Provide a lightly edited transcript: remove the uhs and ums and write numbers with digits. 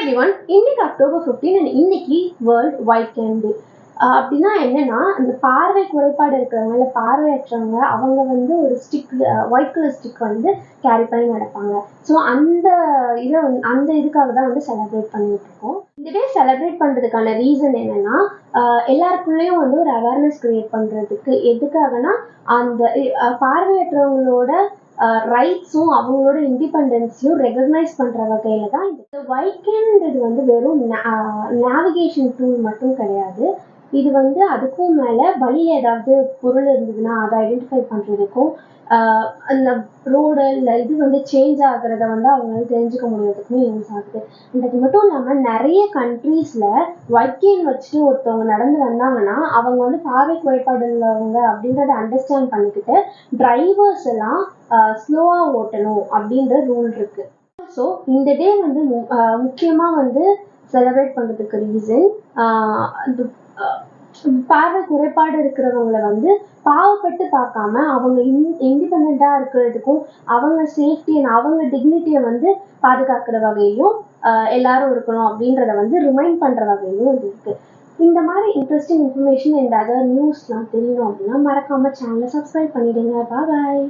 everyone, இன்னைக்கு October 15 and இன்னைக்கு world white can டே. அப்படின்னா என்னன்னா, அந்த பார்வை குறைபாடு இருக்கிறவங்க இல்லை பார்வையற்றவங்க அவங்க வந்து ஒரு ஸ்டிக், ஒயிட் கலர் ஸ்டிக் வந்து கேரி பண்ணி நடப்பாங்க. ஸோ அந்த இதை வந்து அந்த இதுக்காக தான் வந்து செலிப்ரேட் பண்ணிட்டு இருக்கோம். இந்த டே செலிப்ரேட் பண்ணுறதுக்கான ரீசன் என்னன்னா, எல்லாருக்குள்ளேயும் வந்து ஒரு அவேர்னஸ் கிரியேட் பண்ணுறதுக்கு. எதுக்காகனா, அந்த பார்வையற்றவங்களோட ரைட்ஸும் அவங்களோட இண்டிபெண்டன்ஸையும் ரெகக்னைஸ் பண்ணுற வகையில் தான் இந்த ஒயிட் கேன்ன்றது வந்து வெறும் நேவிகேஷன் டூல் மட்டும் கிடையாது. இது வந்து அதுக்கும் மேலே வழியில் ஏதாவது பொருள் இருந்ததுன்னா அதை ஐடென்டிஃபை பண்ணுறதுக்கும், அந்த ரோடு இல்லை இது வந்து சேஞ்ச் ஆகுறத வந்து அவங்களால தெரிஞ்சுக்க முடியறதுக்குமே யூஸ் ஆகுது. இது மட்டும் இல்லாமல் நிறைய கண்ட்ரீஸில் ஒயிட் கேன் வச்சுட்டு ஒருத்தவங்க நடந்து வந்தாங்கன்னா அவங்க வந்து பார்வை குறைபாடு உள்ளவங்க அப்படின்றத அண்டர்ஸ்டாண்ட் பண்ணிக்கிட்டு டிரைவர்ஸ் எல்லாம் ஸ்லோவாக ஓட்டணும் அப்படின்ற ரூல் இருக்கு. ஸோ இந்த டே வந்து முக்கியமாக வந்து செலிப்ரேட் பண்ணுறதுக்கு ரீசன், பார்வை குறைபாடு இருக்கிறவங்கள வந்து பாவப்பட்டு பார்க்காம அவங்க இண்டிபெண்ட்டாக இருக்கிறதுக்கும் அவங்க சேஃப்டி அண்ட் அவங்க டிக்னிட்டியை வந்து பாதுகாக்கிற வகையிலும் எல்லாரும் இருக்கணும் அப்படின்றத வந்து ரிமைண்ட் பண்ணுற வகையிலும் இது இருக்கு. இந்த மாதிரி இன்ட்ரெஸ்டிங் இன்ஃபர்மேஷன் அண்ட் அதர் நியூஸ்லாம் தெரியணும் அப்படின்னா மறக்காம சேனலை சப்ஸ்கிரைப் பண்ணிடுங்க. பாய்.